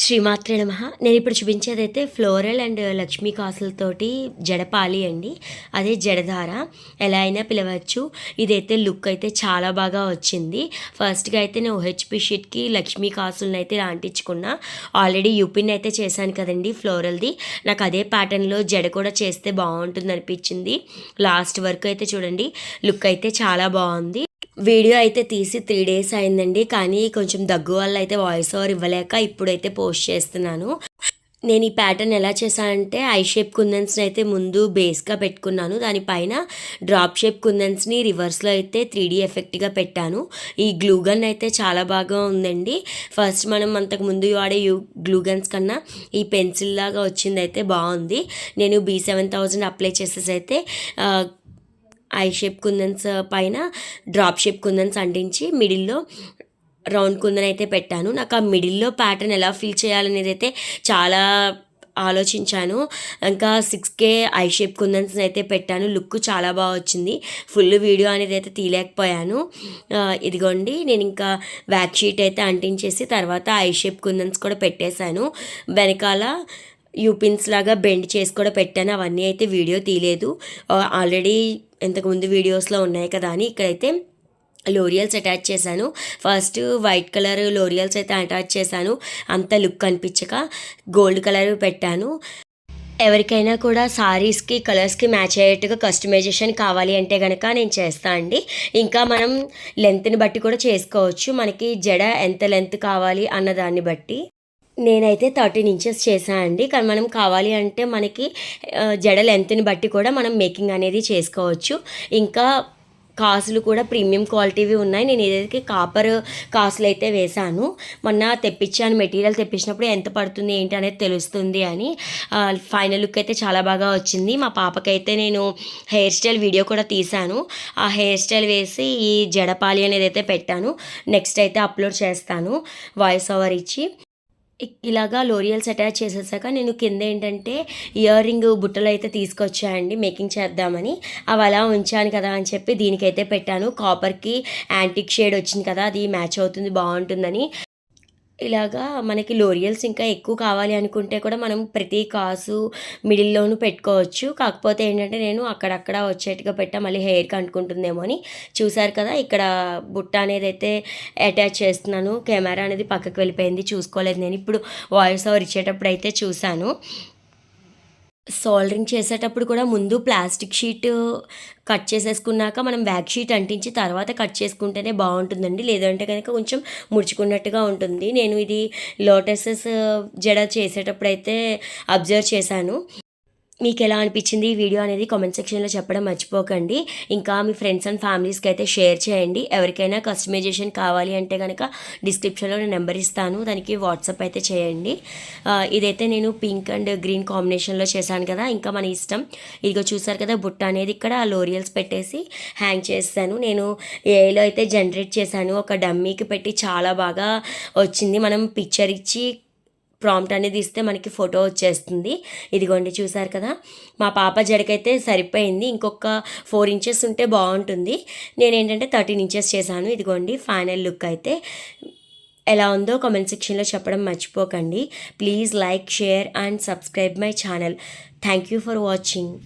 శ్రీమాత్రే నమః. నేనిప్పుడు చూపించేదైతే ఫ్లోరల్ అండ్ లక్ష్మీ కాసులతోటి జడపాలి అండి. అదే జడధార ఎలా అయినా పిలవచ్చు. ఇదైతే లుక్ అయితే చాలా బాగా వచ్చింది. ఫస్ట్‌గా అయితే నేను ఓహెచ్‌పి షీట్‌కి లక్ష్మీ కాసులనైతే అంటించుకున్నా. ఆల్రెడీ యూపిన్ అయితే చేశాను కదండీ ఫ్లోరల్‌ది. నాకు అదే ప్యాటర్న్‌లో జడ కూడా చేస్తే బాగుంటుందనిపించింది. లాస్ట్ వరకు అయితే చూడండి, లుక్ అయితే చాలా బాగుంది. వీడియో అయితే తీసి 3 డేస్ అయిందండి. కానీ కొంచెం దగ్గు వల్ల అయితే వాయిస్ ఓవర్ ఇవ్వలేక ఇప్పుడైతే పోస్ట్ చేస్తున్నాను. నేను ఈ ప్యాటర్న్ ఎలా చేశానంటే ఐ షేప్ కుందన్స్ని అయితే ముందు బేస్గా పెట్టుకున్నాను. దానిపైన డ్రాప్ షేప్ కుందన్స్ని రివర్స్లో అయితే 3D ఎఫెక్ట్గా పెట్టాను. ఈ గ్లూగన్ అయితే చాలా బాగా ఉందండి. ఫస్ట్ మనం అంతకుముందు వాడే గ్లూగన్స్ కన్నా ఈ పెన్సిల్ లాగా వచ్చింది అయితే బాగుంది. నేను B7000 అప్లై చేసేసి అయితే ఐ షేప్ కుందన్స్ పైన డ్రాప్ షేప్ కుందన్స్ అంటించి మిడిల్లో రౌండ్ కుందన్ అయితే పెట్టాను. నాకు ఆ మిడిల్లో ప్యాటర్న్ ఎలా ఫిల్ చేయాలనేది అయితే చాలా ఆలోచించాను. ఇంకా 6K ఐ షేప్ కుందన్స్ అయితే పెట్టాను. లుక్ చాలా బాగా వచ్చింది. ఫుల్ వీడియో అనేది అయితే తీయలేకపోయాను. ఇదిగోండి, నేను ఇంకా వ్యాక్ షీట్ అయితే అంటించేసి తర్వాత ఐ షేప్ కుందన్స్ కూడా పెట్టేశాను. వెనకాల యూపిన్స్ లాగా బెండ్ చేసి కూడా పెట్టాను. అవన్నీ అయితే వీడియో తీయలేదు, ఆల్రెడీ ఇంతకుముందు వీడియోస్లో ఉన్నాయి కదా అని. ఇక్కడైతే లోరియల్స్ అటాచ్ చేశాను. ఫస్ట్ వైట్ కలర్ లోరియల్స్ అయితే అటాచ్ చేశాను. అంత లుక్ కనిపించక గోల్డ్ కలర్ పెట్టాను. ఎవరికైనా కూడా సారీస్కి కలర్స్కి మ్యాచ్ అయ్యేట్టుగా కస్టమైజేషన్ కావాలి అంటే కనుక నేను చేస్తాను అండి. ఇంకా మనం లెంత్ని బట్టి కూడా చేసుకోవచ్చు. మనకి జడ ఎంత లెంత్ కావాలి అన్న దాన్ని బట్టి. నేనైతే 13 ఇంచెస్ చేశాను అండి. కానీ మనం కావాలి అంటే మనకి జడ లెంత్ని బట్టి కూడా మనం మేకింగ్ అనేది చేసుకోవచ్చు. ఇంకా కాసులు కూడా ప్రీమియం క్వాలిటీవి ఉన్నాయి. నేను ఏదైతే కాపర్ కాసులు అయితే వేశాను. మొన్న తెప్పించాను, మెటీరియల్ తెప్పించినప్పుడు ఎంత పడుతుంది ఏంటి అనేది తెలుస్తుంది అని. ఫైనల్ లుక్ అయితే చాలా బాగా వచ్చింది. మా పాపకైతే నేను హెయిర్ స్టైల్ వీడియో కూడా తీశాను. ఆ హెయిర్ స్టైల్ వేసి ఈ జడపాలి అనేది అయితే పెట్టాను. నెక్స్ట్ అయితే అప్లోడ్ చేస్తాను వాయిస్ ఓవర్ ఇచ్చి. ఇలాగా లోరియల్స్ అటాచ్ చేసేసాక నేను కింద ఏంటంటే ఇయర్ రింగ్ బుట్టలు అయితే తీసుకొచ్చాయండి మేకింగ్ చేద్దామని. అవి అలా ఉంచాను కదా అని చెప్పి దీనికైతే పెట్టాను. కాపర్కి యాంటిక్ షేడ్ వచ్చింది కదా, అది మ్యాచ్ అవుతుంది బాగుంటుందని. ఇలాగా మనకి లోరియల్స్ ఇంకా ఎక్కువ కావాలి అనుకుంటే కూడా మనం ప్రతి కాసు మిడిల్లోనూ పెట్టుకోవచ్చు. కాకపోతే ఏంటంటే నేను అక్కడక్కడ వచ్చేట్టుగా పెట్టా, మళ్ళీ హెయిర్కి అంటుకుంటుందేమో అని. చూసారు కదా, ఇక్కడ బుట్ట అనేది అయితే అటాచ్ చేస్తున్నాను. కెమెరా అనేది పక్కకు వెళ్ళిపోయింది, చూసుకోలేదు నేను. ఇప్పుడు వాయిస్ ఓవర్ ఇచ్చేటప్పుడు అయితే చూశాను. సోల్డరింగ్ చేసేటప్పుడు కూడా ముందు ప్లాస్టిక్ షీట్ కట్ చేసేసుకున్నాక మనం వ్యాక్ షీట్ అంటించి తర్వాత కట్ చేసుకుంటేనే బాగుంటుందండి. లేదంటే కనుక కొంచెం ముడుచుకున్నట్టుగా ఉంటుంది. నేను ఇది లోటసెస్ జడ చేసేటప్పుడు అయితే అబ్జర్వ్ చేశాను. మీకు ఎలా అనిపించింది ఈ వీడియో అనేది కామెంట్ సెక్షన్లో చెప్పడం మర్చిపోకండి. ఇంకా మీ ఫ్రెండ్స్ అండ్ ఫ్యామిలీస్కి అయితే షేర్ చేయండి. ఎవరికైనా కస్టమైజేషన్ కావాలి అంటే కనుక డిస్క్రిప్షన్లో నేను నెంబర్ ఇస్తాను, దానికి వాట్సాప్ అయితే చేయండి. ఇదైతే నేను పింక్ అండ్ గ్రీన్ కాంబినేషన్లో చేశాను కదా, ఇంకా మన ఇష్టం. ఇదిగో చూసారు కదా, బుట్ట అనేది ఇక్కడ లోరియల్స్ పెట్టేసి హ్యాంగ్ చేస్తాను. నేను ఏఐలో అయితే జనరేట్ చేశాను, ఒక డమ్మీకి పెట్టి చాలా బాగా వచ్చింది. మనం పిక్చర్ ఇచ్చి ప్రాంప్ట్ అనేది ఇస్తే మనకి ఫోటో వచ్చేస్తుంది. ఇదిగోండి చూసారు కదా, మా పాప జడకైతే సరిపోయింది. ఇంకొక 4 ఇంచెస్ ఉంటే బాగుంటుంది. నేనేంటంటే 13 ఇంచెస్ చేశాను. ఇదిగోండి ఫైనల్ లుక్ అయితే ఎలా ఉందో కామెంట్ సెక్షన్లో చెప్పడం మర్చిపోకండి. Please like, share and subscribe my channel. Thank you for watching.